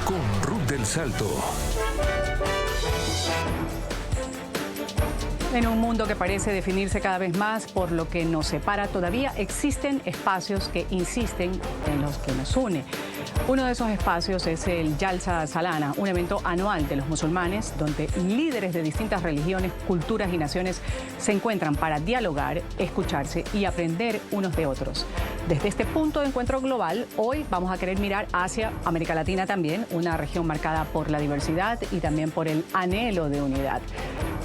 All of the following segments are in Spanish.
con Ruth del Salto. En un mundo que parece definirse cada vez más por lo que nos separa, todavía existen espacios que insisten en los que nos une. Uno de esos espacios es el Jalsa Salana, un evento anual de los musulmanes donde líderes de distintas religiones, culturas y naciones se encuentran para dialogar, escucharse y aprender unos de otros. Desde este punto de encuentro global, hoy vamos a querer mirar hacia América Latina también, una región marcada por la diversidad y también por el anhelo de unidad.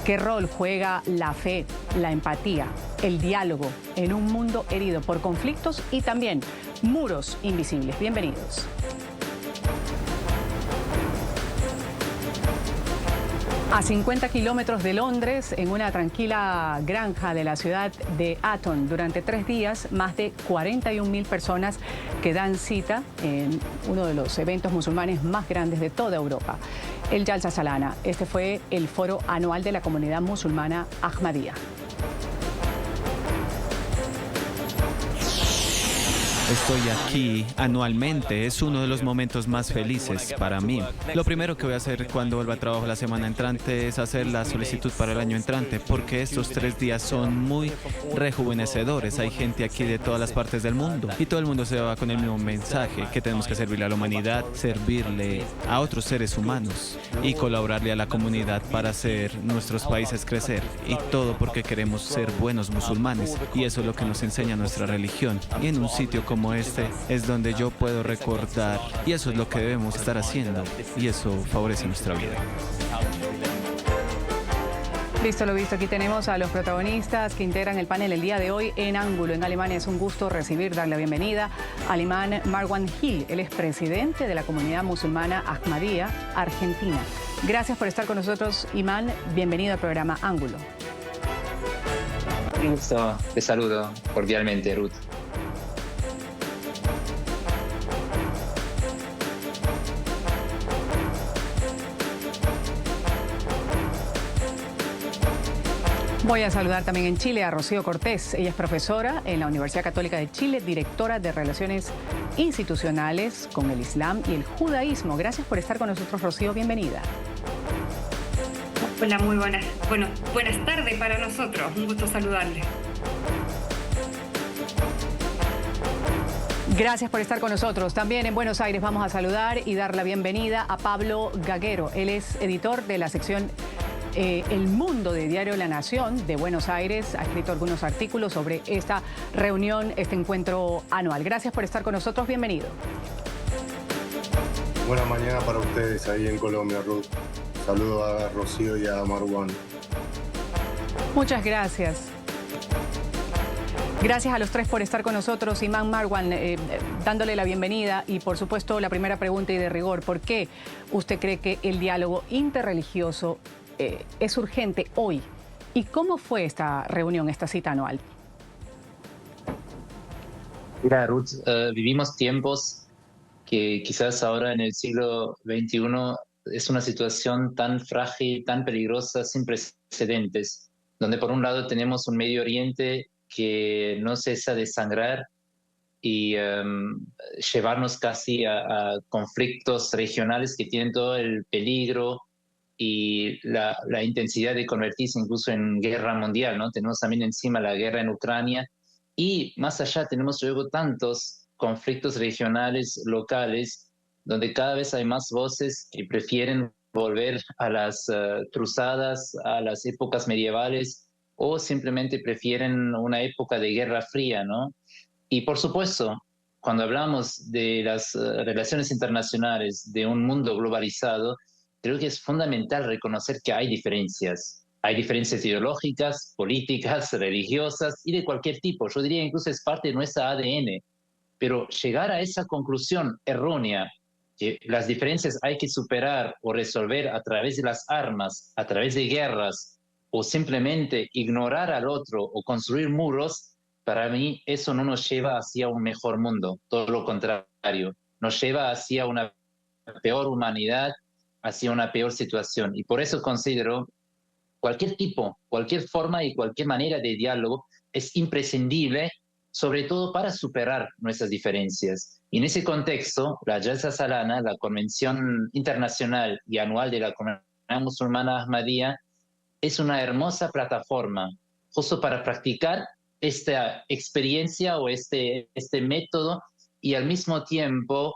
¿Qué rol juega la fe, la empatía, el diálogo en un mundo herido por conflictos y también muros invisibles? Bienvenidos. A 50 kilómetros de Londres, en una tranquila granja de la ciudad de Aton, durante 3 días, más de 41.000 personas que dan cita en uno de los eventos musulmanes más grandes de toda Europa, el Jalsa Salana. Este fue el foro anual de la comunidad musulmana Ahmadía. Estoy aquí anualmente, es uno de los momentos más felices para mí. Lo primero que voy a hacer cuando vuelva a trabajo la semana entrante es hacer la solicitud para el año entrante, porque estos 3 días son muy rejuvenecedores. Hay gente aquí de todas las partes del mundo y todo el mundo se va con el mismo mensaje, que tenemos que servirle a la humanidad, servirle a otros seres humanos y colaborarle a la comunidad para hacer nuestros países crecer. Y todo porque queremos ser buenos musulmanes, y eso es lo que nos enseña nuestra religión. Y en un sitio como este es donde yo puedo recordar, y eso es lo que debemos estar haciendo, y eso favorece nuestra vida. Visto lo visto, aquí tenemos a los protagonistas que integran el panel el día de hoy en Ángulo, en Alemania. Es un gusto darle la bienvenida al imán Marwan Hill. Él es presidente de la comunidad musulmana Ahmadía, Argentina. Gracias por estar con nosotros, imán. Bienvenido al programa Ángulo. Un gusto, te saludo cordialmente, Ruth. Voy a saludar también en Chile a Rocío Cortés. Ella es profesora en la Universidad Católica de Chile, directora de Relaciones Institucionales con el Islam y el Judaísmo. Gracias por estar con nosotros, Rocío. Bienvenida. Hola, muy buenas. Bueno, buenas tardes para nosotros. Un gusto saludarle. Gracias por estar con nosotros. También en Buenos Aires vamos a saludar y dar la bienvenida a Pablo Gaguero. Él es editor de la sección El Mundo de Diario La Nación de Buenos Aires. Ha escrito algunos artículos sobre esta reunión, este encuentro anual. Gracias por estar con nosotros. Bienvenido. Buena mañana para ustedes ahí en Colombia, Ruth. Saludo a Rocío y a Marwan. Muchas gracias. Gracias a los tres por estar con nosotros. Imán, Marwan, dándole la bienvenida y, por supuesto, la primera pregunta y de rigor. ¿Por qué usted cree que el diálogo interreligioso es urgente hoy? ¿Y cómo fue esta reunión, esta cita anual? Mira, Ruth, vivimos tiempos que quizás ahora en el siglo XXI es una situación tan frágil, tan peligrosa, sin precedentes, donde por un lado tenemos un Medio Oriente que no cesa de sangrar y llevarnos casi a conflictos regionales que tienen todo el peligro y la intensidad de convertirse incluso en guerra mundial, ¿no? Tenemos también encima la guerra en Ucrania y más allá tenemos luego tantos conflictos regionales, locales, donde cada vez hay más voces que prefieren volver a las cruzadas, a las épocas medievales, o simplemente prefieren una época de guerra fría, ¿no? Y por supuesto, cuando hablamos de las relaciones internacionales, de un mundo globalizado, creo que es fundamental reconocer que hay diferencias. Hay diferencias ideológicas, políticas, religiosas y de cualquier tipo. Yo diría incluso es parte de nuestra ADN. Pero llegar a esa conclusión errónea, que las diferencias hay que superar o resolver a través de las armas, a través de guerras, o simplemente ignorar al otro o construir muros, para mí eso no nos lleva hacia un mejor mundo, todo lo contrario, nos lleva hacia una peor humanidad, hacia una peor situación. Y por eso considero cualquier tipo, cualquier forma y cualquier manera de diálogo es imprescindible sobre todo para superar nuestras diferencias. Y en ese contexto, la Jalsa Salana, la Convención Internacional y Anual de la Comunidad Musulmana Ahmadía, es una hermosa plataforma justo para practicar esta experiencia o este método y al mismo tiempo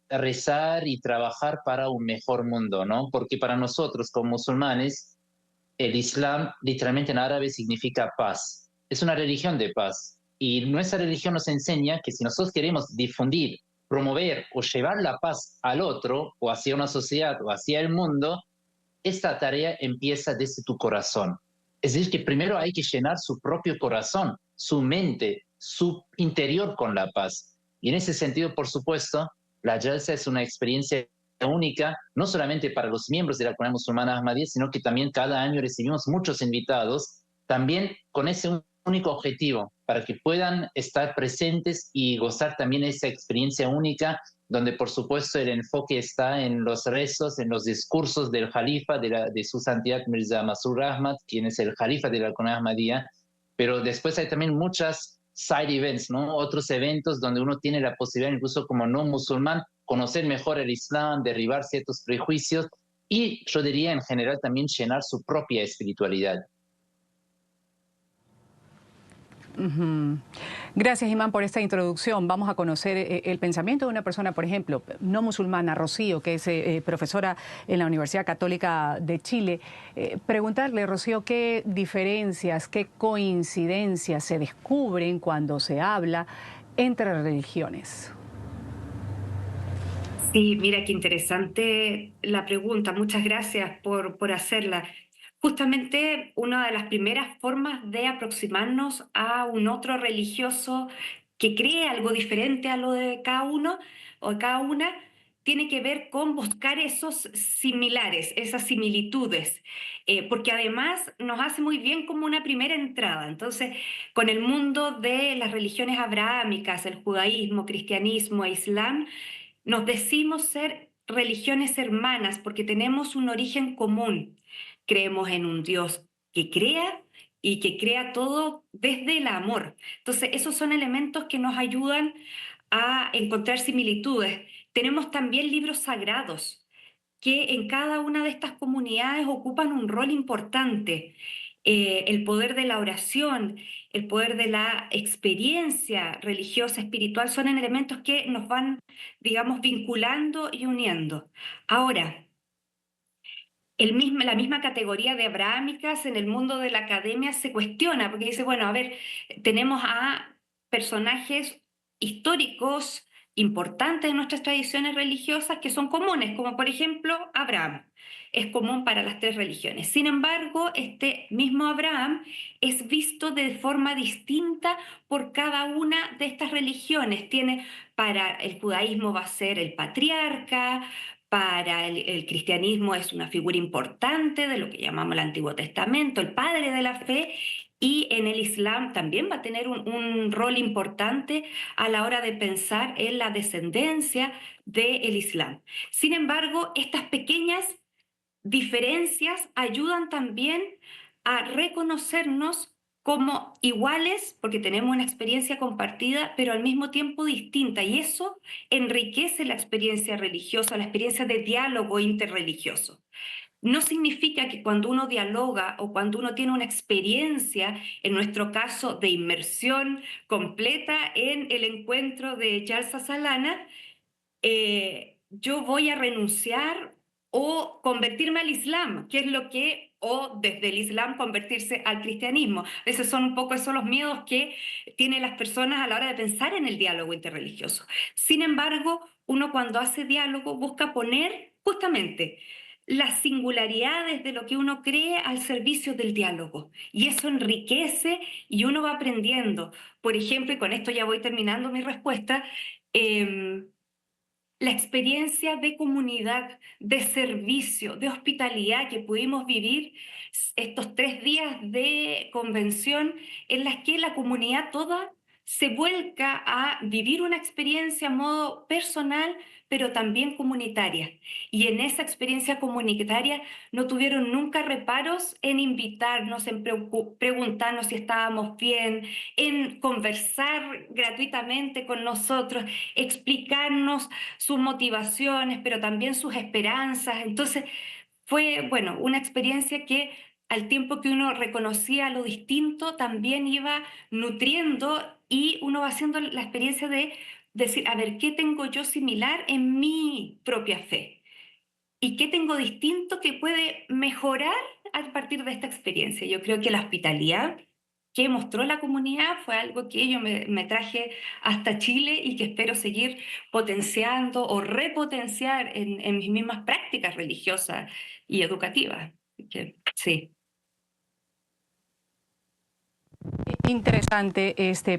rezar y trabajar para un mejor mundo, ¿no? Porque para nosotros como musulmanes, el Islam literalmente en árabe significa paz. Es una religión de paz. Y nuestra religión nos enseña que si nosotros queremos difundir, promover o llevar la paz al otro o hacia una sociedad o hacia el mundo, esta tarea empieza desde tu corazón. Es decir, que primero hay que llenar su propio corazón, su mente, su interior con la paz. Y en ese sentido, por supuesto, la Jalsa es una experiencia única, no solamente para los miembros de la Comunidad Musulmana Ahmadía, sino que también cada año recibimos muchos invitados, también con ese único objetivo, para que puedan estar presentes y gozar también esa experiencia única, donde por supuesto el enfoque está en los rezos, en los discursos del Jalifa, de su santidad Mirza Masroor Ahmad, quien es el Jalifa de la Comunidad Ahmadía, pero después hay también muchas side events, ¿no? Otros eventos donde uno tiene la posibilidad, incluso como no musulmán, conocer mejor el Islam, derribar ciertos prejuicios y yo diría en general también llenar su propia espiritualidad. Gracias, Imán, por esta introducción. Vamos a conocer el pensamiento de una persona, por ejemplo, no musulmana, Rocío, que es profesora en la Universidad Católica de Chile. Preguntarle, Rocío, ¿qué diferencias, qué coincidencias se descubren cuando se habla entre religiones? Sí, mira qué interesante la pregunta. Muchas gracias por hacerla. Justamente una de las primeras formas de aproximarnos a un otro religioso que cree algo diferente a lo de cada uno o de cada una, tiene que ver con buscar esos similares, esas similitudes, porque además nos hace muy bien como una primera entrada. Entonces, con el mundo de las religiones abrahámicas, el judaísmo, cristianismo e islam, nos decimos ser religiones hermanas porque tenemos un origen común. Creemos en un Dios que crea y que crea todo desde el amor. Entonces, esos son elementos que nos ayudan a encontrar similitudes. Tenemos también libros sagrados que en cada una de estas comunidades ocupan un rol importante. El poder de la oración, el poder de la experiencia religiosa, espiritual, son elementos que nos van, digamos, vinculando y uniendo. Ahora, la misma categoría de abrahámicas en el mundo de la academia se cuestiona, porque dice, bueno, a ver, tenemos a personajes históricos importantes en nuestras tradiciones religiosas que son comunes, como por ejemplo Abraham. Es común para las tres religiones. Sin embargo, este mismo Abraham es visto de forma distinta por cada una de estas religiones. Para el judaísmo va a ser el patriarca, para el cristianismo es una figura importante de lo que llamamos el Antiguo Testamento, el padre de la fe, y en el Islam también va a tener un rol importante a la hora de pensar en la descendencia del Islam. Sin embargo, estas pequeñas diferencias ayudan también a reconocernos como iguales, porque tenemos una experiencia compartida, pero al mismo tiempo distinta, y eso enriquece la experiencia religiosa, la experiencia de diálogo interreligioso. No significa que cuando uno dialoga o cuando uno tiene una experiencia, en nuestro caso de inmersión completa en el encuentro de Jalsa Salana, yo voy a renunciar o convertirme al Islam, que es o desde el Islam convertirse al cristianismo. Esos son un poco esos los miedos que tienen las personas a la hora de pensar en el diálogo interreligioso. Sin embargo, uno cuando hace diálogo busca poner justamente las singularidades de lo que uno cree al servicio del diálogo. Y eso enriquece y uno va aprendiendo. Por ejemplo, y con esto ya voy terminando mi respuesta, la experiencia de comunidad, de servicio, de hospitalidad que pudimos vivir estos 3 días de convención en las que la comunidad toda se vuelca a vivir una experiencia a modo personal, pero también comunitaria. Y en esa experiencia comunitaria no tuvieron nunca reparos en invitarnos, en preguntarnos si estábamos bien, en conversar gratuitamente con nosotros, explicarnos sus motivaciones, pero también sus esperanzas. Entonces, fue, bueno, una experiencia que al tiempo que uno reconocía lo distinto, también iba nutriendo y uno va haciendo la experiencia de decir, a ver, ¿qué tengo yo similar en mi propia fe? ¿Y qué tengo distinto que puede mejorar a partir de esta experiencia? Yo creo que la hospitalidad que mostró la comunidad fue algo que yo me traje hasta Chile y que espero seguir potenciando o repotenciar en mis mismas prácticas religiosas y educativas. Así que, sí. Interesante,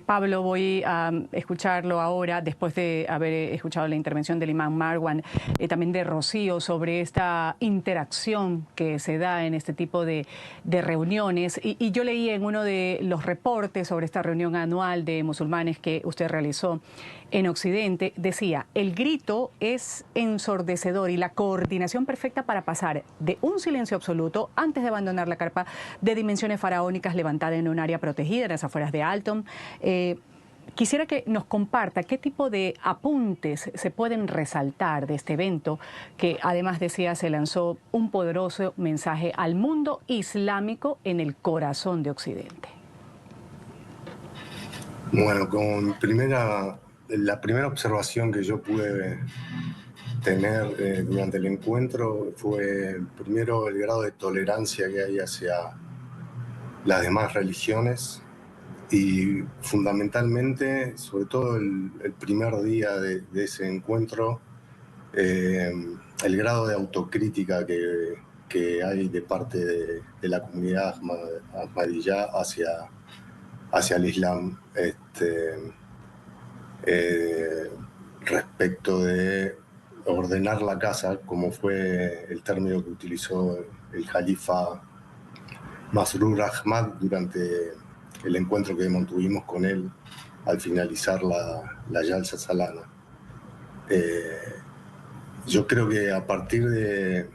Pablo, voy a escucharlo ahora, después de haber escuchado la intervención del imán Marwan, también de Rocío, sobre esta interacción que se da en este tipo de reuniones. Y yo leí en uno de los reportes sobre esta reunión anual de musulmanes que usted realizó en Occidente, decía, el grito es ensordecedor y la coordinación perfecta para pasar de un silencio absoluto antes de abandonar la carpa de dimensiones faraónicas levantada en un área protegida en las afueras de Alton. Quisiera que nos comparta qué tipo de apuntes se pueden resaltar de este evento, que además decía se lanzó un poderoso mensaje al mundo islámico en el corazón de Occidente. Bueno, la primera observación que yo pude tener durante el encuentro fue primero el grado de tolerancia que hay hacia las demás religiones y fundamentalmente, sobre todo el primer día de ese encuentro, el grado de autocrítica que hay de parte de la comunidad ahmadiyya hacia el Islam, respecto de ordenar la casa, como fue el término que utilizó el califa Masroor Ahmad durante el encuentro que mantuvimos con él al finalizar la Jalsa Salana. Yo creo que a partir de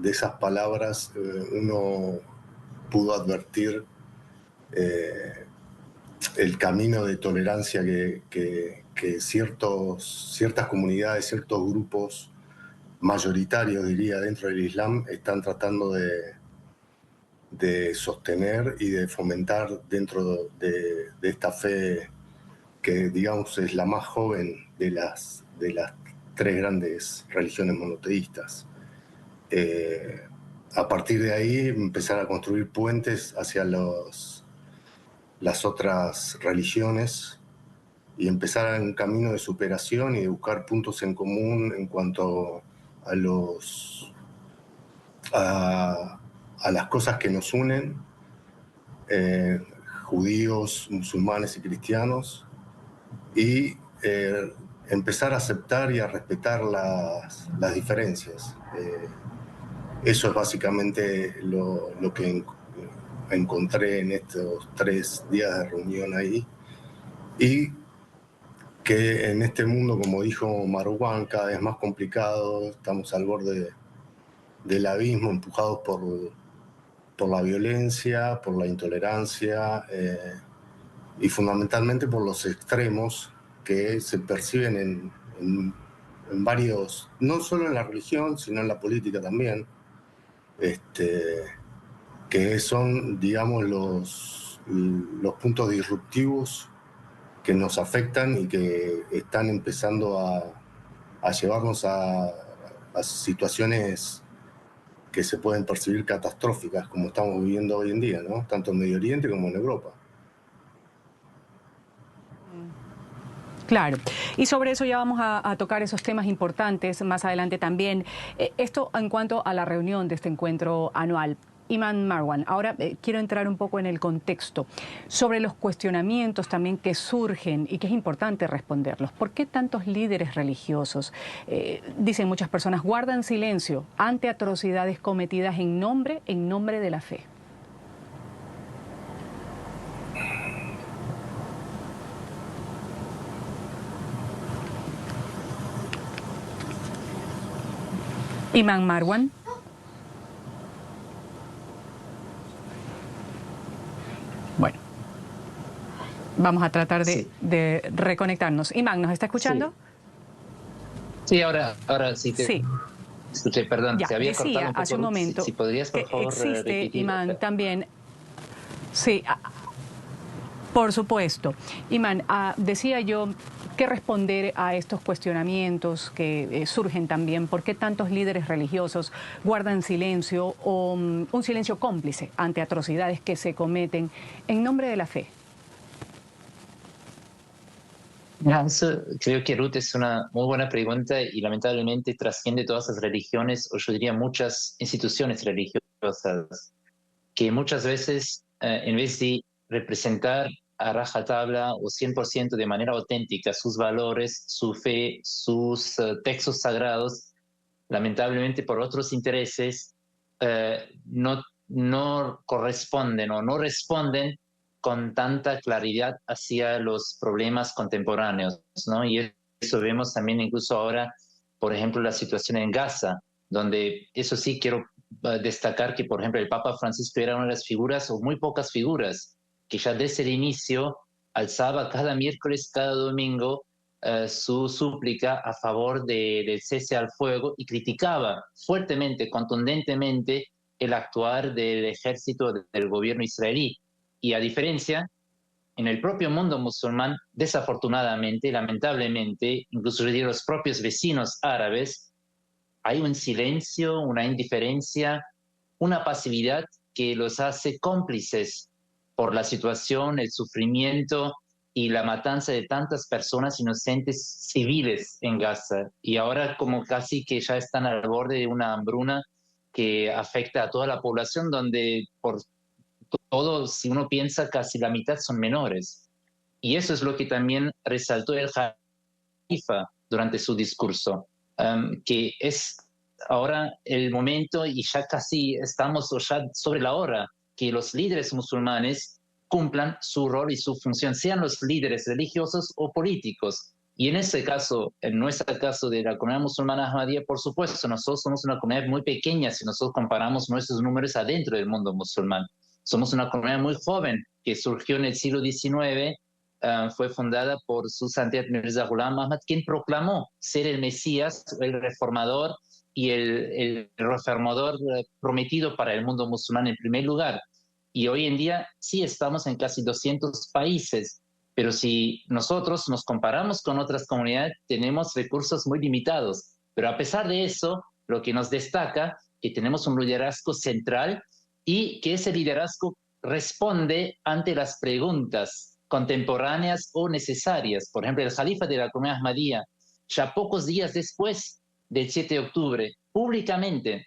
esas palabras uno pudo advertir el camino de tolerancia que ciertas comunidades, ciertos grupos mayoritarios, diría, dentro del Islam, están tratando de sostener y de fomentar dentro de esta fe que, digamos, es la más joven de las tres grandes religiones monoteístas. A partir de ahí empezar a construir puentes hacia las otras religiones y empezar un camino de superación y de buscar puntos en común en cuanto a las cosas que nos unen, judíos, musulmanes y cristianos, y empezar a aceptar y a respetar las diferencias. Eso es básicamente lo que encontré en estos 3 días de reunión ahí, y que en este mundo, como dijo Marwan, cada vez más complicado, estamos al borde del abismo, empujados por la violencia, por la intolerancia y fundamentalmente por los extremos que se perciben en varios, no solo en la religión, sino en la política también, que son, digamos, los puntos disruptivos que nos afectan y que están empezando a llevarnos a situaciones que se pueden percibir catastróficas, como estamos viviendo hoy en día, ¿no? Tanto en Medio Oriente como en Europa. Claro, y sobre eso ya vamos a tocar esos temas importantes más adelante también. Esto en cuanto a la reunión de este encuentro anual. Imán Marwan, ahora quiero entrar un poco en el contexto sobre los cuestionamientos también que surgen y que es importante responderlos. ¿Por qué tantos líderes religiosos, dicen muchas personas, guardan silencio ante atrocidades cometidas en nombre de la fe? Imán Marwan. Bueno, vamos a tratar de reconectarnos. Imán, ¿nos está escuchando? Sí, ahora sí te Sí. escuché, perdón, Ya, se había decía cortado un poco. hace un momento si podrías, por que favor, existe, repetir. Imán, también. Sí, por supuesto. Imán, decía yo, ¿qué responder a estos cuestionamientos que surgen también? ¿Por qué tantos líderes religiosos guardan silencio o un silencio cómplice ante atrocidades que se cometen en nombre de la fe? Eso creo que, Ruth, es una muy buena pregunta y lamentablemente trasciende todas las religiones, o yo diría muchas instituciones religiosas, que muchas veces, en vez de representar a rajatabla o 100% de manera auténtica sus valores, su fe, sus textos sagrados, lamentablemente por otros intereses, no corresponden o no responden con tanta claridad hacia los problemas contemporáneos, ¿no? Y eso vemos también incluso ahora, por ejemplo, la situación en Gaza, donde eso sí quiero destacar que, por ejemplo, el Papa Francisco era una de las figuras, o muy pocas figuras, que ya desde el inicio alzaba cada miércoles, cada domingo, su súplica a favor del cese al fuego y criticaba fuertemente, contundentemente, el actuar del ejército del gobierno israelí. Y a diferencia, en el propio mundo musulmán, desafortunadamente, lamentablemente, incluso de los propios vecinos árabes, hay un silencio, una indiferencia, una pasividad que los hace cómplices por la situación, el sufrimiento y la matanza de tantas personas inocentes civiles en Gaza. Y ahora como casi que ya están al borde de una hambruna que afecta a toda la población, donde por todo, si uno piensa, casi la mitad son menores. Y eso es lo que también resaltó el Jalifa durante su discurso, que es ahora el momento y ya casi estamos ya sobre la hora que los líderes musulmanes cumplan su rol y su función, sean los líderes religiosos o políticos. Y en este caso, en nuestro caso de la comunidad musulmana Ahmadiyya, por supuesto, nosotros somos una comunidad muy pequeña si nosotros comparamos nuestros números adentro del mundo musulmán. Somos una comunidad muy joven que surgió en el siglo XIX, fue fundada por su santidad Mirza Ghulam Ahmad, quien proclamó ser el Mesías, el reformador y el reformador prometido para el mundo musulmán en primer lugar. Y hoy en día sí estamos en casi 200 países, pero si nosotros nos comparamos con otras comunidades, tenemos recursos muy limitados. Pero a pesar de eso, lo que nos destaca es que tenemos un liderazgo central y que ese liderazgo responde ante las preguntas contemporáneas o necesarias. Por ejemplo, el Jalifa de la comunidad Ahmadiyya, ya pocos días después del 7 de octubre, públicamente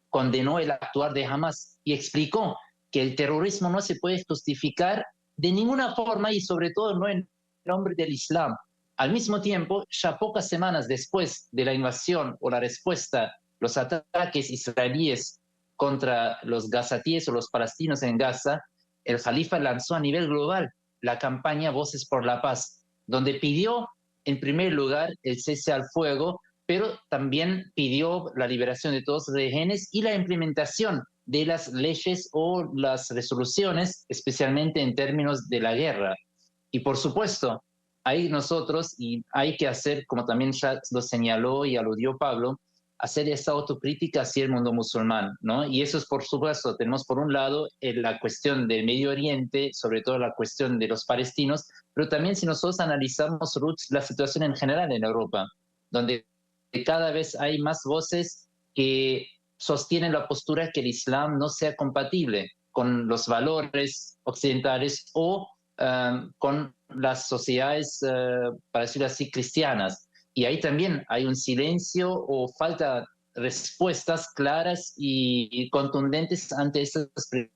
condenó el actuar de Hamas y explicó que el terrorismo no se puede justificar de ninguna forma y sobre todo no en nombre del Islam. Al mismo tiempo, ya pocas semanas después de la invasión o la respuesta, los ataques israelíes contra los gazatíes o los palestinos en Gaza, el Jalifa lanzó a nivel global la campaña Voces por la Paz, donde pidió en primer lugar el cese al fuego, pero también pidió la liberación de todos los rehenes y la implementación de las leyes o las resoluciones, especialmente en términos de la guerra. Y por supuesto, hay nosotros, y hay que hacer, como también ya lo señaló y aludió Pablo, hacer esa autocrítica hacia el mundo musulmán, ¿no? Y eso es, por supuesto, tenemos por un lado la cuestión del Medio Oriente, sobre todo la cuestión de los palestinos, pero también si nosotros analizamos, Ruth, la situación en general en Europa, donde cada vez hay más voces que sostienen la postura que el Islam no sea compatible con los valores occidentales o con las sociedades, para decirlo así, cristianas. Y ahí también hay un silencio o falta respuestas claras y contundentes ante estas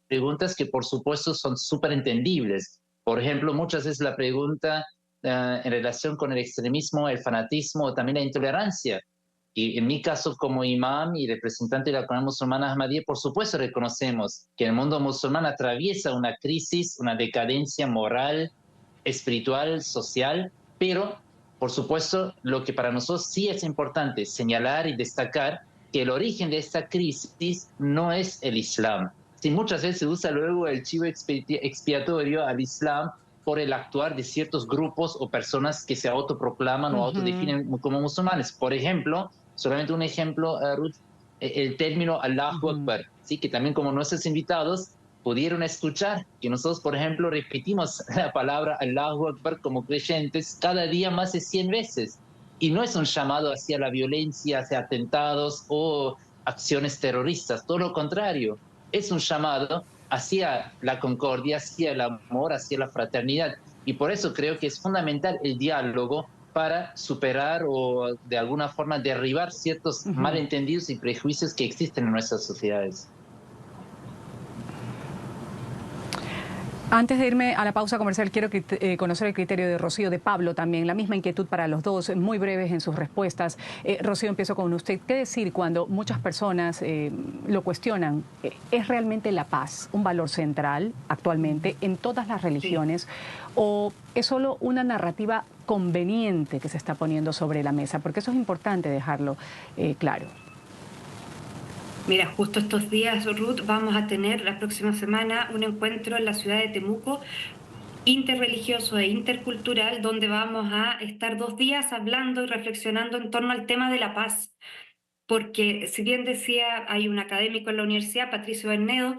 preguntas que por supuesto son súper entendibles. Por ejemplo, muchas veces la pregunta en relación con el extremismo, el fanatismo o también la intolerancia. Y en mi caso, como imam y representante de la comunidad musulmana Ahmadiyya, por supuesto reconocemos que el mundo musulmán atraviesa una crisis, una decadencia moral, espiritual, social, pero por supuesto lo que para nosotros sí es importante señalar y destacar que el origen de esta crisis no es el Islam. Sí, muchas veces se usa luego el chivo expiatorio al Islam por el actuar de ciertos grupos o personas que se autoproclaman o autodefinen como musulmanes. Por ejemplo, solamente un ejemplo, Ruth, el término Allahu Akbar, ¿sí? Que también como nuestros invitados pudieron escuchar que nosotros, por ejemplo, repetimos la palabra Allahu Akbar como creyentes cada día más de 100 veces. Y no es un llamado hacia la violencia, hacia atentados o acciones terroristas, todo lo contrario, es un llamado hacia la concordia, hacia el amor, hacia la fraternidad. Y por eso creo que es fundamental el diálogo para superar o de alguna forma derribar ciertos malentendidos y prejuicios que existen en nuestras sociedades. Antes de irme a la pausa comercial, quiero conocer el criterio de Rocío, de Pablo también. La misma inquietud para los dos, muy breves en sus respuestas. Rocío, empiezo con usted. ¿Qué decir cuando muchas personas lo cuestionan? ¿Es realmente la paz un valor central actualmente en todas las religiones? ¿O es solo una narrativa conveniente que se está poniendo sobre la mesa? Porque eso es importante dejarlo claro. Mira, justo estos días, Ruth, vamos a tener la próxima semana un encuentro en la ciudad de Temuco, interreligioso e intercultural, donde vamos a estar 2 días hablando y reflexionando en torno al tema de la paz. Porque, si bien decía, hay un académico en la universidad, Patricio Bernedo,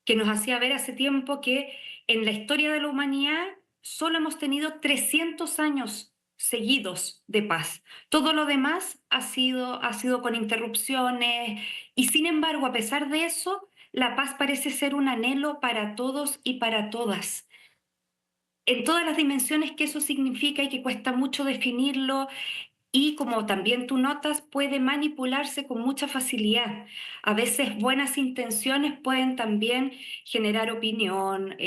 que nos hacía ver hace tiempo que en la historia de la humanidad solo hemos tenido 300 años seguidos de paz. Todo lo demás ha sido con interrupciones y, sin embargo, a pesar de eso, la paz parece ser un anhelo para todos y para todas. En todas las dimensiones que eso significa y que cuesta mucho definirlo, y como también tú notas, puede manipularse con mucha facilidad. A veces buenas intenciones pueden también generar opinión,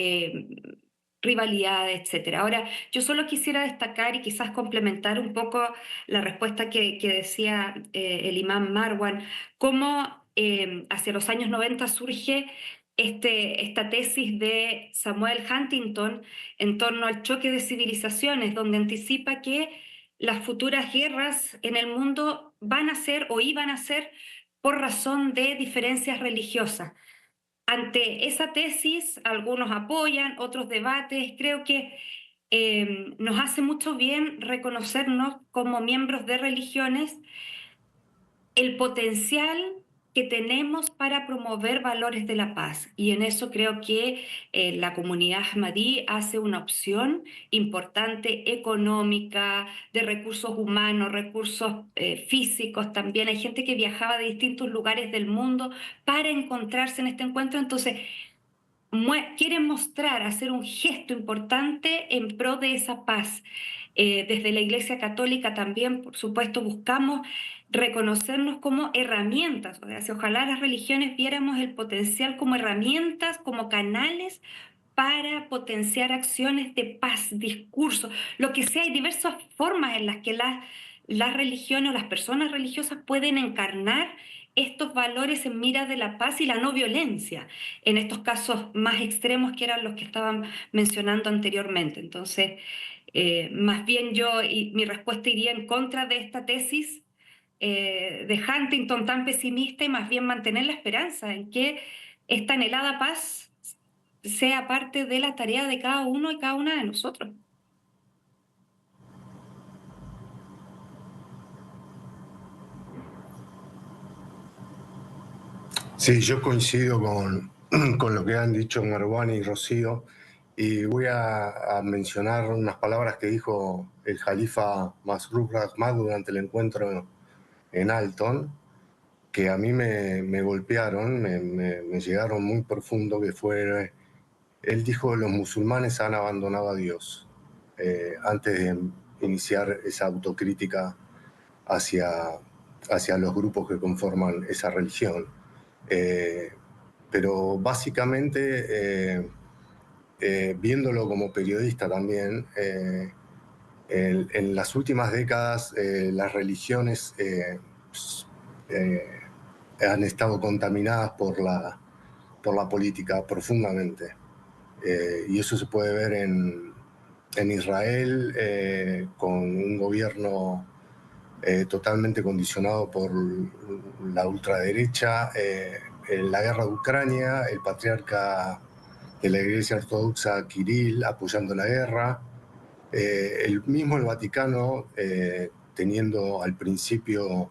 rivalidad, etc. Ahora, yo solo quisiera destacar y quizás complementar un poco la respuesta que decía el imán Marwan, cómo hacia los años 90 surge esta tesis de Samuel Huntington en torno al choque de civilizaciones, donde anticipa que las futuras guerras en el mundo van a ser o iban a ser por razón de diferencias religiosas. Ante esa tesis, algunos apoyan, otros debates. Creo que nos hace mucho bien reconocernos como miembros de religiones el potencial que tenemos para promover valores de la paz. Y en eso creo que la comunidad ahmadí hace una opción importante, económica, de recursos humanos, recursos físicos también. Hay gente que viajaba de distintos lugares del mundo para encontrarse en este encuentro. Entonces, quieren mostrar, hacer un gesto importante en pro de esa paz. Desde la Iglesia Católica también, por supuesto, buscamos reconocernos como herramientas. O sea, si ojalá las religiones viéramos el potencial como herramientas, como canales para potenciar acciones de paz, discurso, lo que sea. Hay diversas formas en las que las religiones o las personas religiosas pueden encarnar estos valores en miras de la paz y la no violencia, en estos casos más extremos que eran los que estaban mencionando anteriormente. Entonces, más bien mi respuesta iría en contra de esta tesis de Huntington tan pesimista y más bien mantener la esperanza en que esta anhelada paz sea parte de la tarea de cada uno y cada una de nosotros. Sí, yo coincido con lo que han dicho Marwan y Rocío, y voy a mencionar unas palabras que dijo el Jalifa Masroor Ahmad durante el encuentro en Alton, que a mí me golpearon, me llegaron muy profundo, que fue, él dijo: los musulmanes han abandonado a Dios, antes de iniciar esa autocrítica hacia los grupos que conforman esa religión. Pero básicamente, viéndolo como periodista también, en las últimas décadas las religiones han estado contaminadas por la política profundamente. Y eso se puede ver en Israel, con un gobierno totalmente condicionado por la ultraderecha. En la guerra de Ucrania, el patriarca de la Iglesia Ortodoxa, Kirill, apoyando la guerra. El Vaticano, teniendo al principio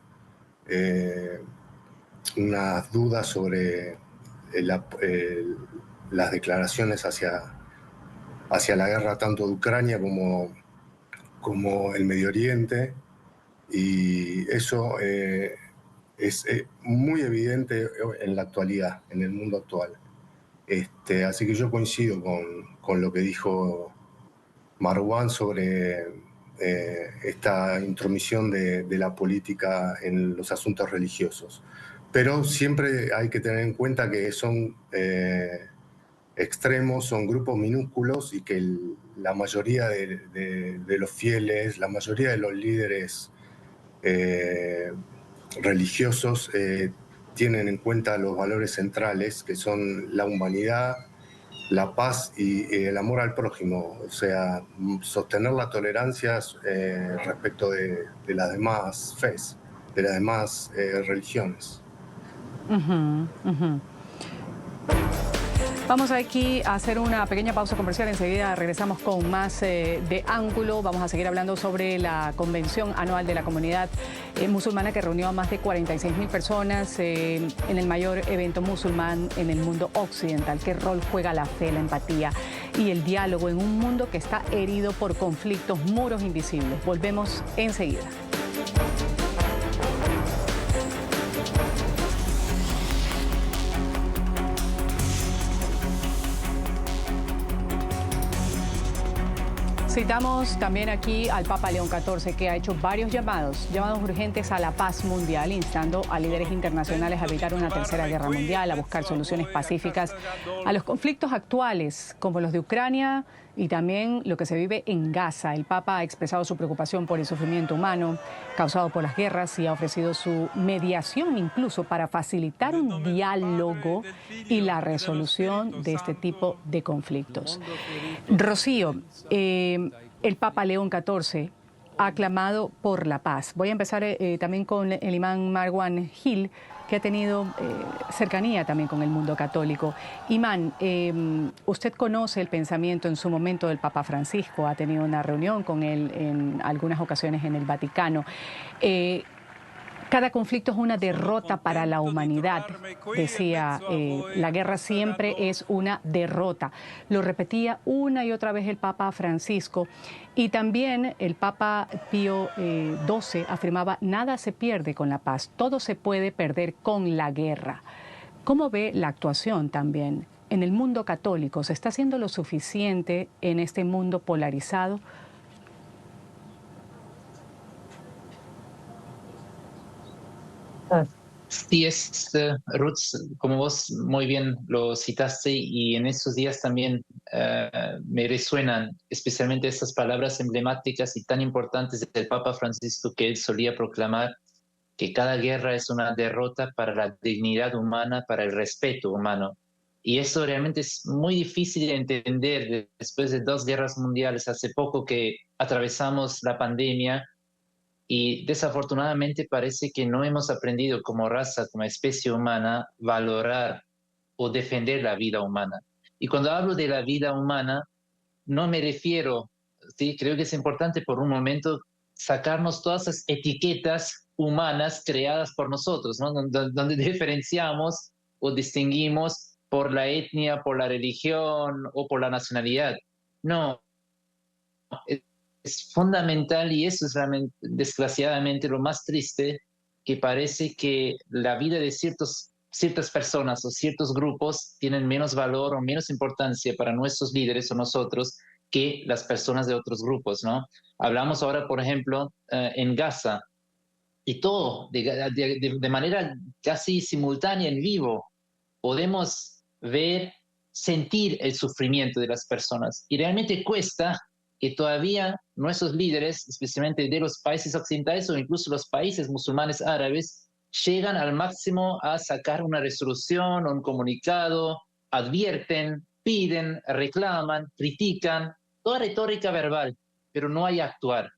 unas dudas sobre las declaraciones hacia la guerra tanto de Ucrania como el Medio Oriente, y eso es muy evidente en la actualidad, en el mundo actual. Así que yo coincido con lo que dijo Marwan sobre esta intromisión de la política en los asuntos religiosos. Pero siempre hay que tener en cuenta que son extremos, son grupos minúsculos, y que la mayoría de los fieles, la mayoría de los líderes religiosos tienen en cuenta los valores centrales, que son la humanidad, la paz y el amor al prójimo, o sea, sostener la tolerancia respecto de las demás fes, de las demás religiones. Vamos aquí a hacer una pequeña pausa comercial. Enseguida regresamos con más de Ángulo. Vamos a seguir hablando sobre la convención anual de la comunidad musulmana, que reunió a más de 46.000 personas en el mayor evento musulmán en el mundo occidental. ¿Qué rol juega la fe, la empatía y el diálogo en un mundo que está herido por conflictos, muros invisibles? Volvemos enseguida. Citamos también aquí al Papa León XIV, que ha hecho varios llamados urgentes a la paz mundial, instando a líderes internacionales a evitar una tercera guerra mundial, a buscar soluciones pacíficas a los conflictos actuales, como los de Ucrania y también lo que se vive en Gaza. El Papa ha expresado su preocupación por el sufrimiento humano causado por las guerras y ha ofrecido su mediación incluso para facilitar un diálogo y la resolución de este tipo de conflictos. Rocío, el Papa León XIV ha clamado por la paz. Voy a empezar también con el imán Marwan Gil, que ha tenido cercanía también con el mundo católico. Imán, usted conoce el pensamiento en su momento del Papa Francisco, ha tenido una reunión con él en algunas ocasiones en el Vaticano. Cada conflicto es una derrota para la humanidad, decía, la guerra siempre es una derrota. Lo repetía una y otra vez el Papa Francisco, y también el Papa Pío XII afirmaba: nada se pierde con la paz, todo se puede perder con la guerra. ¿Cómo ve la actuación también en el mundo católico? ¿Se está haciendo lo suficiente en este mundo polarizado? Sí, Ruth, como vos muy bien lo citaste, y en estos días también me resuenan especialmente estas palabras emblemáticas y tan importantes del Papa Francisco, que él solía proclamar que cada guerra es una derrota para la dignidad humana, para el respeto humano. Y eso realmente es muy difícil de entender después de 2 guerras mundiales. Hace poco que atravesamos la pandemia, y desafortunadamente parece que no hemos aprendido como raza, como especie humana, valorar o defender la vida humana. Y cuando hablo de la vida humana, no me refiero, ¿sí? Creo que es importante por un momento sacarnos todas esas etiquetas humanas creadas por nosotros, ¿no? Donde diferenciamos o distinguimos por la etnia, por la religión o por la nacionalidad. No, es fundamental, y eso es realmente, desgraciadamente, lo más triste, que parece que la vida de ciertas personas o ciertos grupos tienen menos valor o menos importancia para nuestros líderes o nosotros que las personas de otros grupos, ¿no? Hablamos ahora, por ejemplo, en Gaza, y todo de manera casi simultánea, en vivo, podemos ver, sentir el sufrimiento de las personas. Y realmente cuesta que todavía nuestros líderes, especialmente de los países occidentales o incluso los países musulmanes árabes, llegan al máximo a sacar una resolución, un comunicado, advierten, piden, reclaman, critican, toda retórica verbal, pero no hay actuar.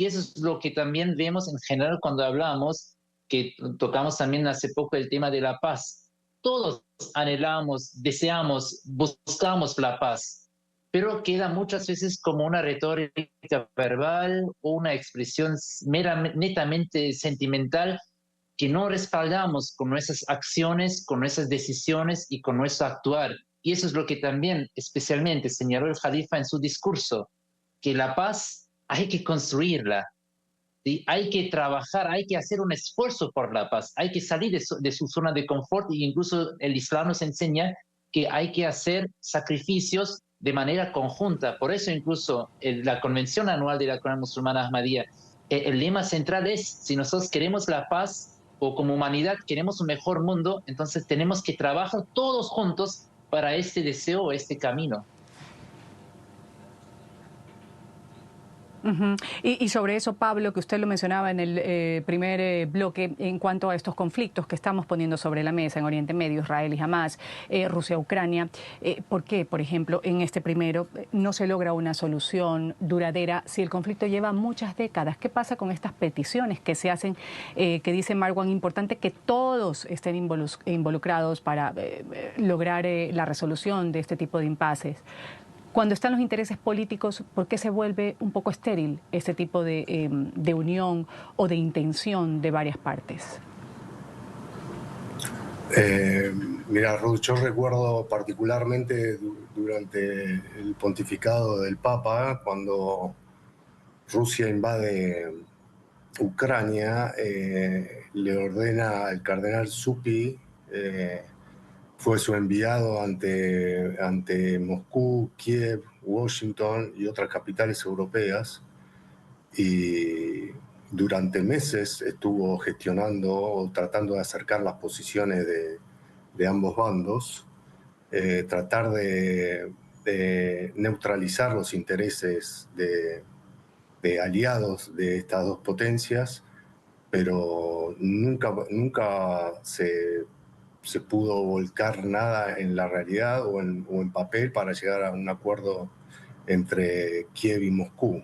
Y eso es lo que también vemos en general cuando hablamos, que tocamos también hace poco el tema de la paz. Todos anhelamos, deseamos, buscamos la paz, pero queda muchas veces como una retórica verbal o una expresión netamente sentimental que no respaldamos con nuestras acciones, con nuestras decisiones y con nuestro actuar. Y eso es lo que también especialmente señaló el Jalifa en su discurso, que la paz hay que construirla, ¿sí? Hay que trabajar, hay que hacer un esfuerzo por la paz, hay que salir de su zona de confort, e incluso el Islam nos enseña que hay que hacer sacrificios de manera conjunta. Por eso incluso la Convención Anual de la Comunidad Musulmana Ahmadiyya, el lema central es, si nosotros queremos la paz o como humanidad queremos un mejor mundo, entonces tenemos que trabajar todos juntos para este deseo o este camino. Uh-huh. Y sobre eso, Pablo, que usted lo mencionaba en el primer bloque, en cuanto a estos conflictos que estamos poniendo sobre la mesa en Oriente Medio, Israel y Hamás, Rusia-Ucrania, ¿por qué, por ejemplo, en este primero no se logra una solución duradera si el conflicto lleva muchas décadas? ¿Qué pasa con estas peticiones que se hacen, que dice Marwan, importante que todos estén involucrados para lograr la resolución de este tipo de impases? Cuando están los intereses políticos, ¿por qué se vuelve un poco estéril este tipo de unión o de intención de varias partes? Mira, Ruth, yo recuerdo particularmente durante el pontificado del Papa, cuando Rusia invade Ucrania, le ordena al cardenal Zuppi, fue su enviado ante Moscú, Kiev, Washington y otras capitales europeas, y durante meses estuvo gestionando o tratando de acercar las posiciones de ambos bandos, tratar de neutralizar los intereses de aliados de estas dos potencias, pero nunca se pudo volcar nada en la realidad o en papel para llegar a un acuerdo entre Kiev y Moscú.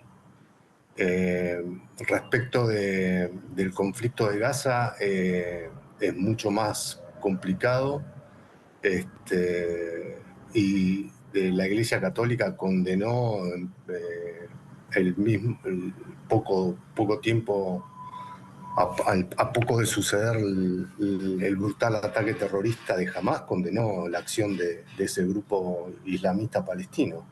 Respecto del conflicto de Gaza, es mucho más complicado, y la Iglesia Católica condenó el poco tiempo, a poco de suceder el brutal ataque terrorista de Hamás, condenó la acción de ese grupo islamista palestino.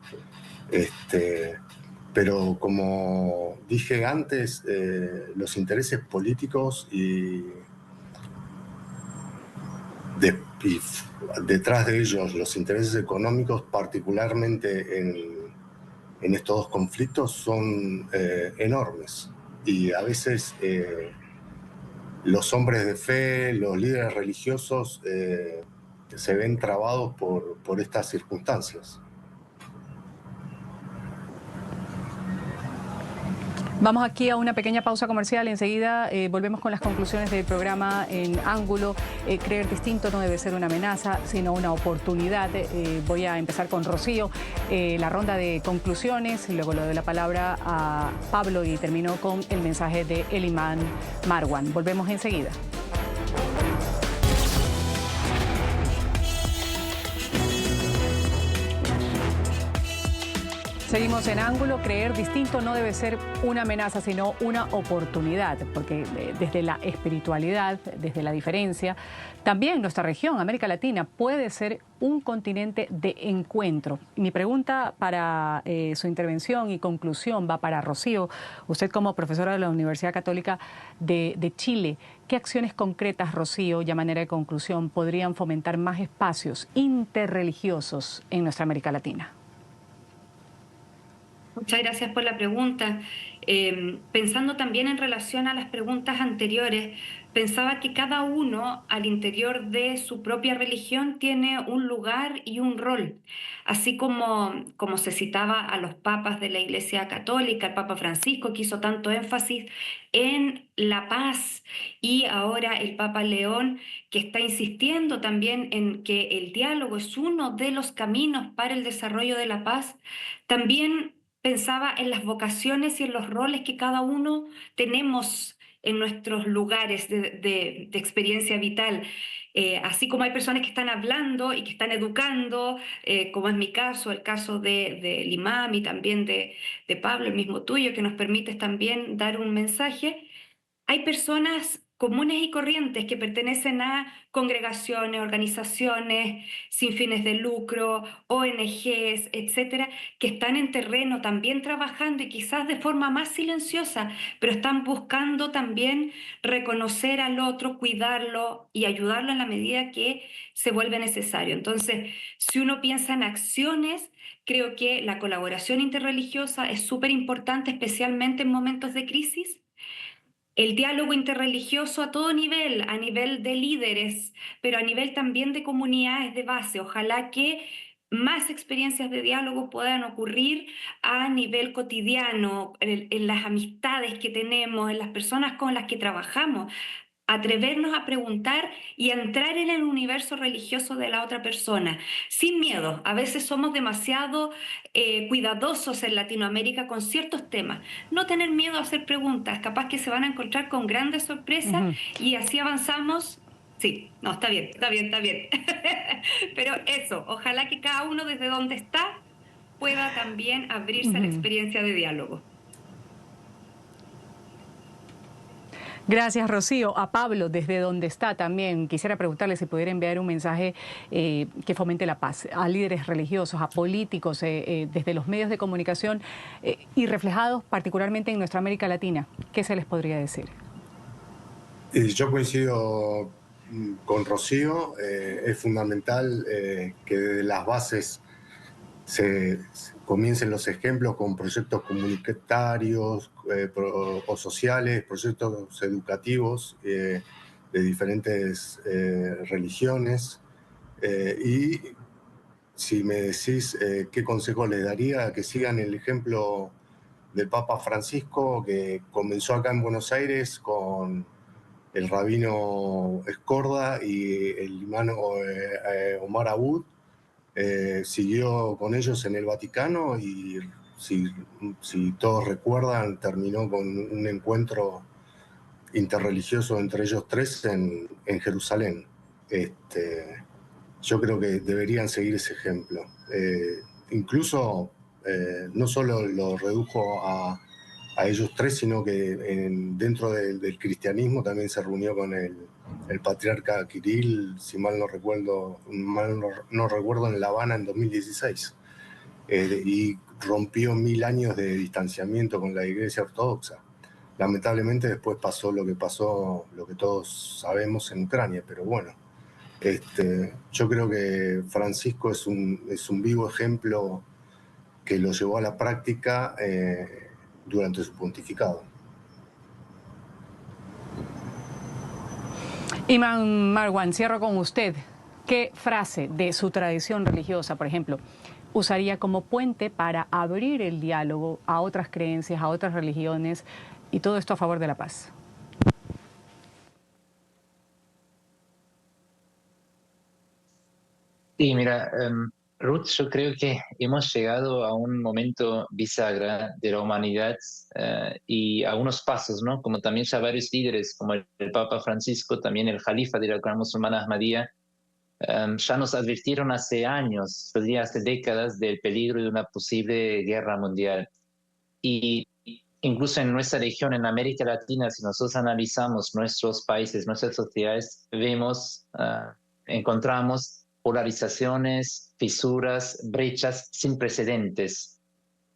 Pero como dije antes, los intereses políticos y detrás de ellos los intereses económicos, particularmente en estos dos conflictos, son enormes. Y a veces los hombres de fe, los líderes religiosos, se ven trabados por estas circunstancias. Vamos aquí a una pequeña pausa comercial. Enseguida volvemos con las conclusiones del programa en Ángulo. Creer distinto no debe ser una amenaza, sino una oportunidad. Voy a empezar con Rocío, la ronda de conclusiones, y luego le doy la palabra a Pablo y termino con el mensaje de el imán Marwan. Volvemos enseguida. Seguimos en Ángulo. Creer distinto no debe ser una amenaza, sino una oportunidad, porque desde la espiritualidad, desde la diferencia, también nuestra región, América Latina, puede ser un continente de encuentro. Mi pregunta para su intervención y conclusión va para Rocío. Usted, como profesora de la Universidad Católica de Chile, ¿qué acciones concretas, Rocío, y a manera de conclusión, podrían fomentar más espacios interreligiosos en nuestra América Latina? Muchas gracias por la pregunta. Pensando también en relación a las preguntas anteriores, pensaba que cada uno al interior de su propia religión tiene un lugar y un rol. Así como se citaba a los papas de la Iglesia Católica, el Papa Francisco, que hizo tanto énfasis en la paz, y ahora el Papa León, que está insistiendo también en que el diálogo es uno de los caminos para el desarrollo de la paz. También pensaba en las vocaciones y en los roles que cada uno tenemos en nuestros lugares de experiencia vital. Así como hay personas que están hablando y que están educando, como es mi caso, el caso del imam y también de Pablo, el mismo tuyo, que nos permite también dar un mensaje. Hay personas comunes y corrientes que pertenecen a congregaciones, organizaciones sin fines de lucro, ONGs, etcétera, que están en terreno también trabajando y quizás de forma más silenciosa, pero están buscando también reconocer al otro, cuidarlo y ayudarlo en la medida que se vuelve necesario. Entonces, si uno piensa en acciones, creo que la colaboración interreligiosa es súper importante, especialmente en momentos de crisis. El diálogo interreligioso a todo nivel, a nivel de líderes, pero a nivel también de comunidades de base. Ojalá que más experiencias de diálogo puedan ocurrir a nivel cotidiano, en las amistades que tenemos, en las personas con las que trabajamos. Atrevernos a preguntar y a entrar en el universo religioso de la otra persona, sin miedo. A veces somos demasiado cuidadosos en Latinoamérica con ciertos temas. No tener miedo a hacer preguntas, capaz que se van a encontrar con grandes sorpresas y así avanzamos. Sí, no, está bien, está bien, está bien. Pero eso, ojalá que cada uno desde donde está pueda también abrirse a la experiencia de diálogo. Gracias, Rocío. A Pablo, desde donde está también, quisiera preguntarle si pudiera enviar un mensaje que fomente la paz a líderes religiosos, a políticos, desde los medios de comunicación y reflejados particularmente en nuestra América Latina. ¿Qué se les podría decir? Yo coincido con Rocío. Es fundamental que desde las bases se comiencen los ejemplos con proyectos comunitarios o sociales, proyectos educativos de diferentes religiones. Y si me decís qué consejo les daría, que sigan el ejemplo del Papa Francisco, que comenzó acá en Buenos Aires con el rabino Escorda y el imán Omar Abud. Siguió con ellos en el Vaticano y, si todos recuerdan, terminó con un encuentro interreligioso entre ellos tres en Jerusalén. Yo creo que deberían seguir ese ejemplo. Incluso no solo lo redujo a ellos tres, sino que dentro del cristianismo también se reunió con el patriarca Kirill, si mal no recuerdo, en La Habana en 2016, y rompió 1000 años de distanciamiento con la Iglesia Ortodoxa. Lamentablemente después pasó lo que todos sabemos en Ucrania, pero bueno, yo creo que Francisco es un vivo ejemplo que lo llevó a la práctica durante su pontificado. Imán Marwan, cierro con usted. ¿Qué frase de su tradición religiosa, por ejemplo, usaría como puente para abrir el diálogo a otras creencias, a otras religiones, y todo esto a favor de la paz? Sí, mira, Ruth, yo creo que hemos llegado a un momento bisagra de la humanidad y a unos pasos, ¿no? Como también ya varios líderes, como el Papa Francisco, también el Jalifa de la Gran Musulmana Ahmadiyya, ya nos advirtieron hace años, yo diría hace décadas, del peligro de una posible guerra mundial. Y incluso en nuestra región, en América Latina, si nosotros analizamos nuestros países, nuestras sociedades, encontramos polarizaciones, fisuras, brechas sin precedentes.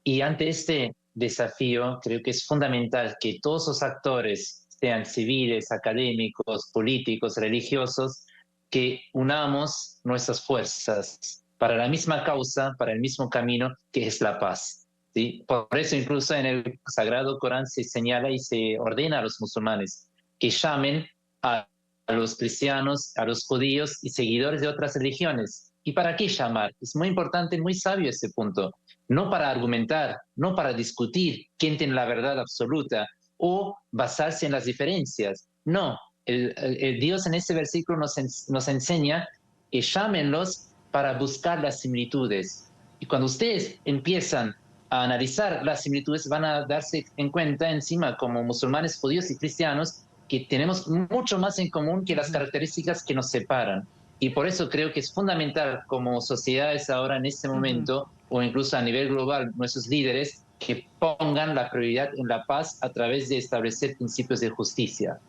Y ante este desafío, creo que es fundamental que todos los actores, sean civiles, académicos, políticos, religiosos, que unamos nuestras fuerzas para la misma causa, para el mismo camino, que es la paz. ¿Sí? Por eso incluso en el Sagrado Corán se señala y se ordena a los musulmanes que llamen a los cristianos, a los judíos y seguidores de otras religiones. ¿Y para qué llamar? Es muy importante, muy sabio ese punto. No para argumentar, no para discutir quién tiene la verdad absoluta o basarse en las diferencias. No, el Dios en ese versículo nos enseña que llámenlos para buscar las similitudes. Y cuando ustedes empiezan a analizar las similitudes, van a darse en cuenta encima como musulmanes, judíos y cristianos que tenemos mucho más en común que las características que nos separan. Y por eso creo que es fundamental como sociedades ahora en este momento, o incluso a nivel global, nuestros líderes, que pongan la prioridad en la paz a través de establecer principios de justicia.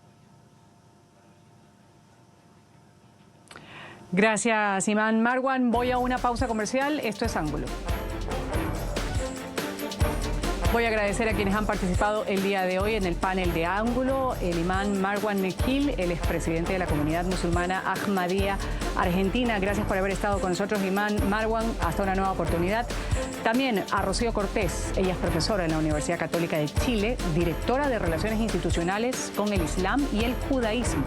Gracias, Imán Marwan. Voy a una pausa comercial. Esto es Ángulo. Voy a agradecer a quienes han participado el día de hoy en el panel de Ángulo. El imán Marwan Mekhil, el expresidente de la comunidad musulmana Ahmadía Argentina. Gracias por haber estado con nosotros, imán Marwan. Hasta una nueva oportunidad. También a Rocío Cortés. Ella es profesora en la Universidad Católica de Chile, directora de Relaciones Institucionales con el Islam y el Judaísmo.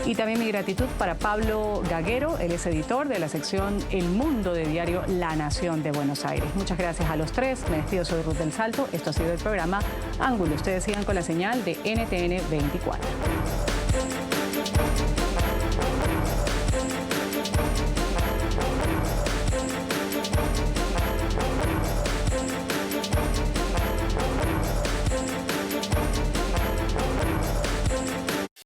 Y también mi gratitud para Pablo Gaguero, él es editor de la sección El Mundo de diario La Nación de Buenos Aires. Muchas gracias a los tres. Me despido, soy Ruth del Salto. Esto ha sido el programa Ángulo. Ustedes sigan con la señal de NTN 24.